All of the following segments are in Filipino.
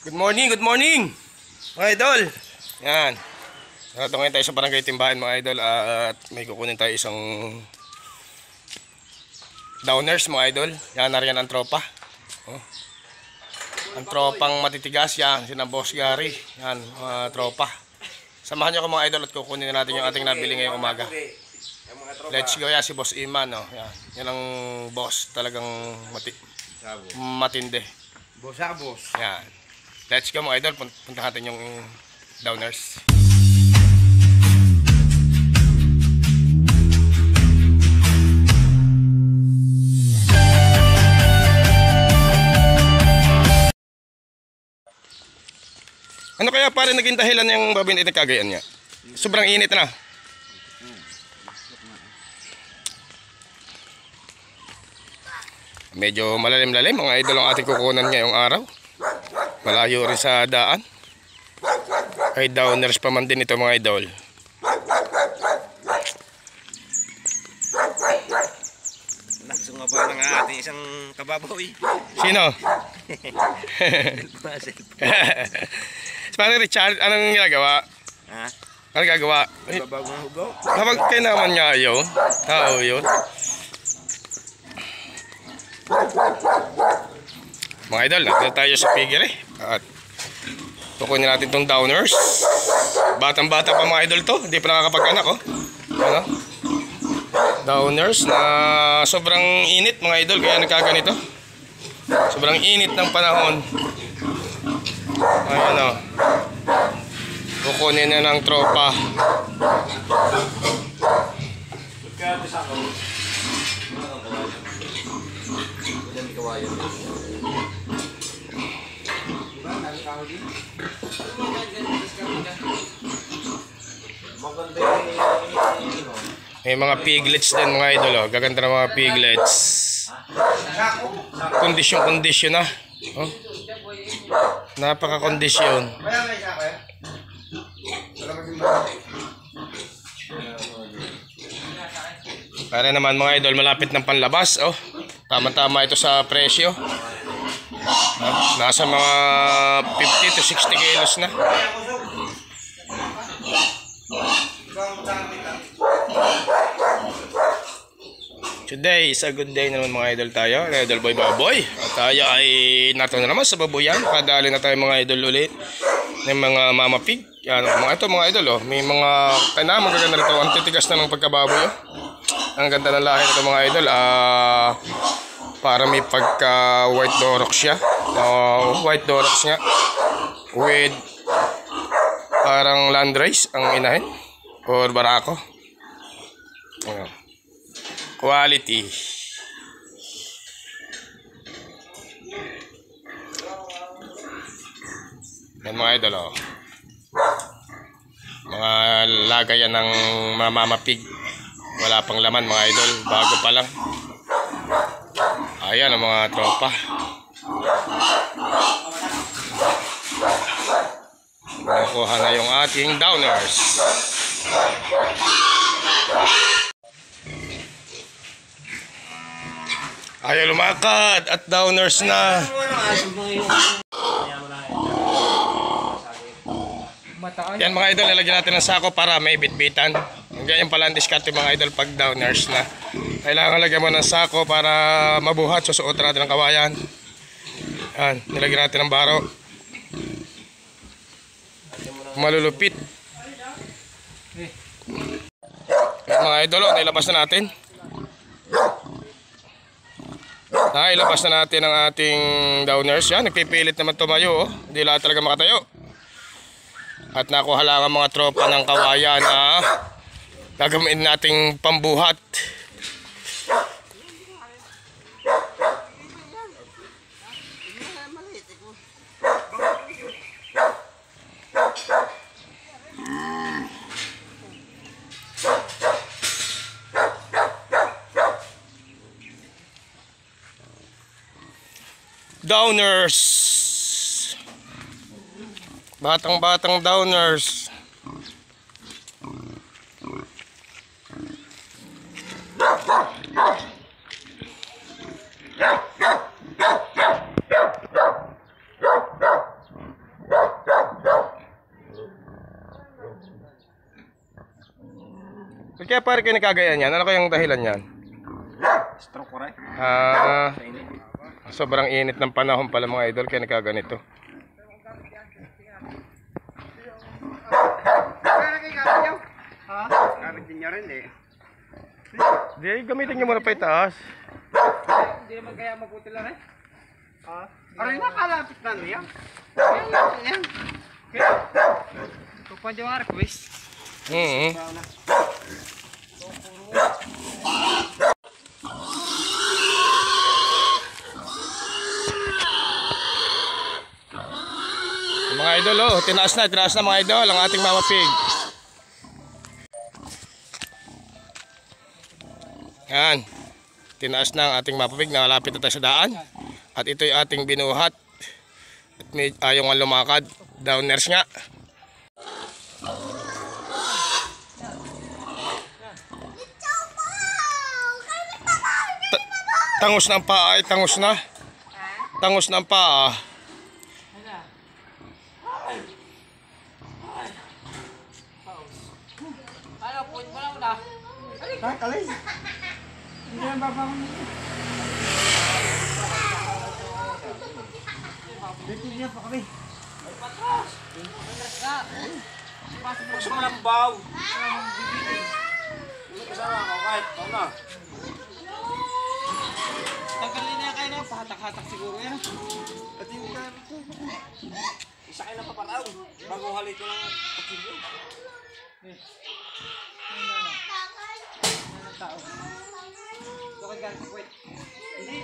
Good morning mga idol. Yan. Narito ngayon tayo sa barangay Timbahan mga idol at may kukunin tayo isang downers mga idol. Yan, nariyan ang tropa. Ang tropang matitigas yan, sina Boss Gary. Yan, mga tropa. Samahan nyo ko mga idol at kukunin natin yung ating nabili ngayong umaga. Let's go. Yan si Boss Iman. Yan. Yan ang boss. Talagang matindi. Boss. Yan. Let's go mga idol, punta natin yung downers. Ano kaya pare naging dahilan yung babin ito kagayan niya? Sobrang init na. Medyo malalim-lalim mga idol ang ating kukunan ngayong araw. Malayo rin sa daan. Ay downers pa man din ito mga idol. Nagsunga pa ng ating isang kababaw eh. Sino? Parang Richard, anong ginagawa? Ha? Anong gagawa? Kababaw ng hugaw? Kapag kayo naman nga yun. Tao yun. Mga idol, nakita tayo sa figure eh. At kukunin natin itong downers. Batang-bata pa mga idol to. Hindi pa nakakapag-anak oh. Ano? Downers na sobrang init mga idol. Kaya nagkaganito. Sobrang init ng panahon. Ayan o. Kukunin na ng tropa. May mga piglets din mga idol oh. Gaganda na mga piglets. Kondisyon na oh. Napaka-kondisyon. Para naman mga idol malapit ng panlabas oh. Tama-tama ito sa presyo. Nasa mga 50 to 60 kilos na. Today is a good day naman mga idol tayo. Idol boy baboy. At tayo ay nato na naman sa babuyan. Kadali na tayo mga idol ulit ng mga mama pig. Yan, mga ito mga idol oh. May mga tayo magaganda rito. Ang titigas na ng pagkababoy oh. Ang ganda ng lahi nito mga idol. Para may pagka white dorox siya. White dorox nga. With parang landrace ang inahin. Or barako. Ayan. Quality. Yan mga idol oh. Mga lagayan ng mama pig. Wala pang laman mga idol. Bago pa lang. Ayan ang mga tropa. Nakuha na yung ating downers. Ayaw lumakad at downers na. Yan mga idol, lalagyan natin ng sako para may bitbitan. Ganyan pala ang diskarte mga idol pag downers na. Kailangan lagyan mo ng sako para mabuhat. Susuot natin ng kawayan. Yan, nilagyan natin ng baro. Malulupit. Yan mga idol, nilabas na natin. Ilabas na natin ang ating downers. Yan, nagpipilit naman tumayo oh. Hindi lahat talaga makatayo. At nakuha lang ang mga tropa ng kawayan na gagamitin nating pambuhat. Downers. Batang downers. Ba't kaya pare kayo nagkagayaan yan? Ano kayang dahilan yan? Stroke ko rin. Ah, Sa init. sobrang init ng panahon pala mga idol kaya nagkaganito. Kapit din niya rin eh. Di, gamitin nyo muna pa itaas. Hindi naman kaya mabuti lang eh. Aray na, kalapit na niya. Yan. Tupan yung request. Mga idol, oh, tinaas na mga idol ang ating Mama Pig. Yan. Tinaas na ang ating Mama Pig, nakalapit na tayo sa daan. At ito'y ating binuhat. At may ayaw nga lumakad. Downers nga. Tangos na ang paa ay tangos na. Tangos na ang paa. Kalay. Hindi na babangon niya. Dito niya pa kami. Gusto mo ng baw. Hindi kasama ako kahit. Ako na. Tanggalin niya kayo na. Pahatak-hatak siguro yan. At yung isa kayo na paparaw. Bago halit ko ng kutsilyo. Tao. Bakit galing sa kwet? Hindi.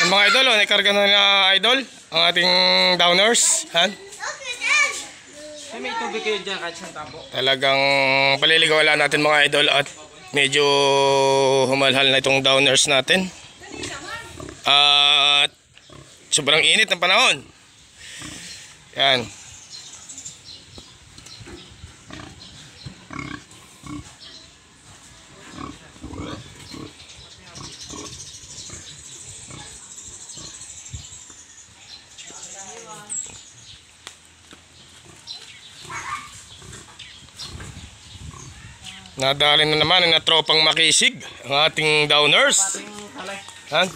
Ang mga idol, oh, nakarga na na idol ang ating downers. Han? May tubig kayo dyan kahit saan tabo. Talagang paliligawan natin mga idol at medyo humalhal na itong downers natin. At sobrang init ng panahon. Yan. Nadali na naman na tropang makisig ang ating downers. Han?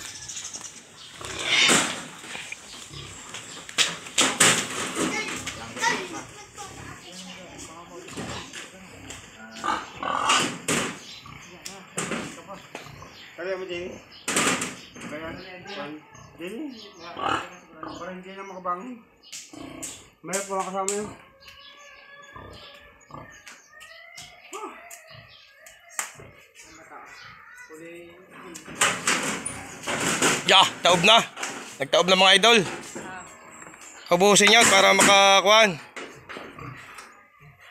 Kaya mo din. Din. Parang hindi na makabangon. Mayroon po lang kasama yun. Ya, taob na. Nagtaob na mga idol. Ubusin yan para makakuan.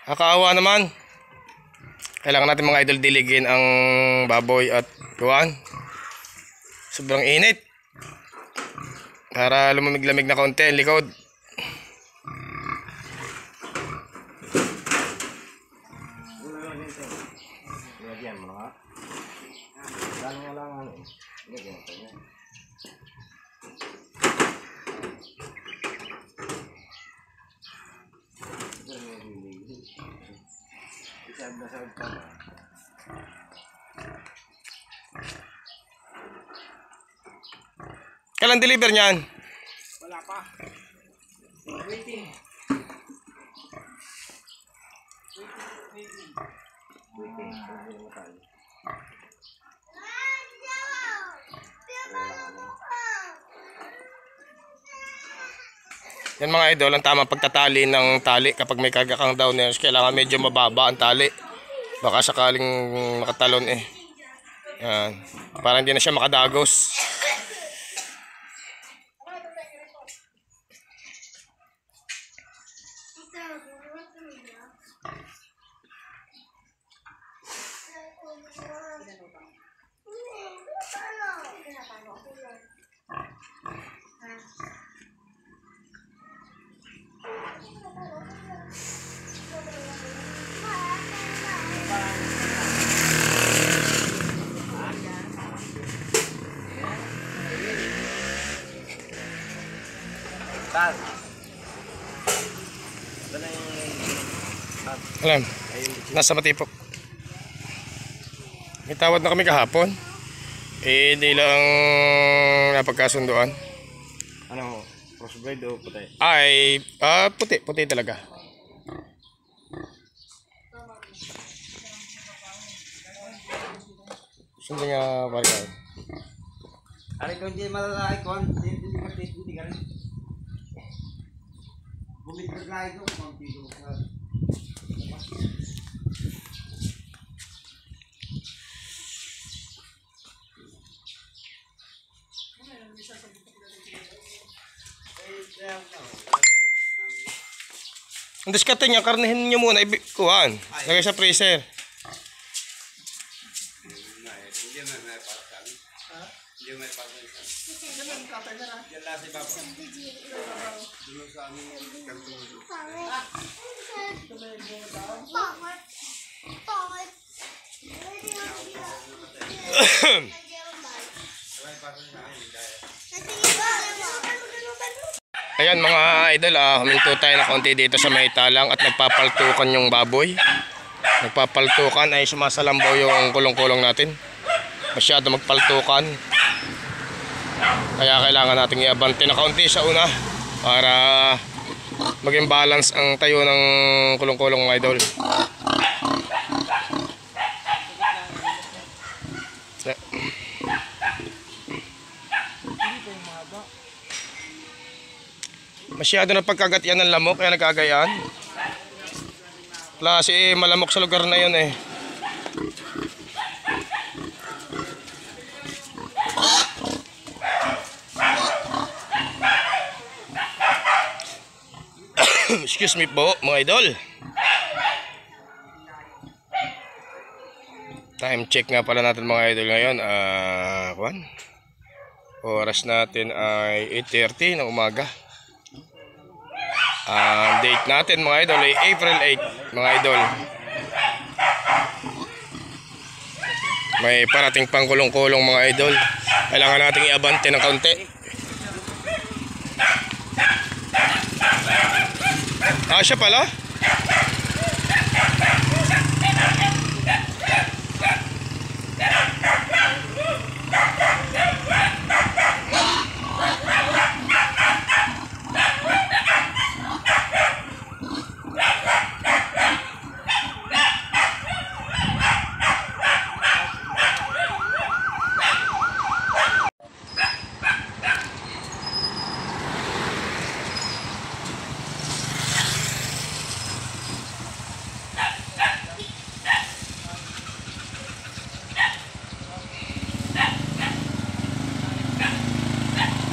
Nakakaawa naman. Kailangan natin mga idol diligin ang baboy at kuan. Sobrang init. Para lumamig-lamig na konti ang likod. Lagyan mo na nga. Galing nga lang ano. Lagyan mo niya. Isab na sa ka. Kailan deliver niyan? Wala pa. Waiting. Yan mga idol, ang tamang pagtatali ng tali kapag may karga kang downers, kailangan medyo mababa ang tali. Baka sakaling makatalon eh. Yan. Para hindi na siya makadagos. Tal. Ito na yung... Alam, nasa Matipok. May tawad na kami kahapon. Hindi lang napagkasunduan. Ano? Crossbreed o puti? Ay, puti. Puti talaga. Gusto niya barkal. Ari ko hindi malalaki ko. Hindi ka rin. Bumibigay ko. Mampilo ka. Ang diskarte niya, karnihin niyo muna, kuhaan. Lagay sa freezer. Ayan mga idol, huminto tayo na konti dito sa may talang at nagpapaltukan yung baboy. Nagpapaltukan ay sumasalambaw yung kulong-kulong natin. Masyado magpaltukan. Kaya kailangan nating iabante na kaunti sa una para maging balance ang tayo ng kulong-kulong mga idol. Masyado na pagkagat yan ng lamok kaya nagkagayaan. Plus malamok sa lugar na yun eh. Excuse me po mga idol. Time check nga pala natin mga idol ngayon. Oras natin ay 8:30 ng umaga. Date natin mga idol ay April 8 mga idol. May parating pang kulong-kulong mga idol. Kailangan nating iabante ng kaunti. Siya pala.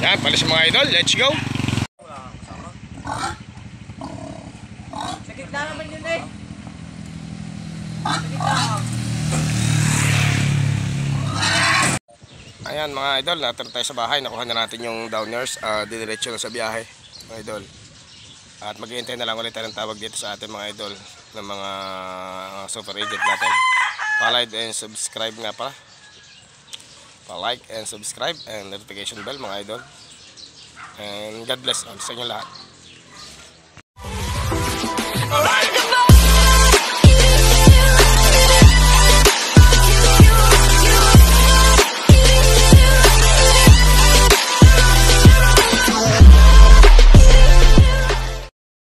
Yan, palis mga idol, let's go. Sa gitna naman yun eh. Sa gitna. Ayan mga idol, natira tayo sa bahay. Nakuha na natin yung downers. Didiretso na sa biyahe mga idol. At mag-iintay na lang ulit tayo ng tawag dito sa atin mga idol ng mga super agent natin. Pa-like and subscribe nga pala. Pa-like and subscribe and notification bell mga idol. And God bless all sa inyo lahat.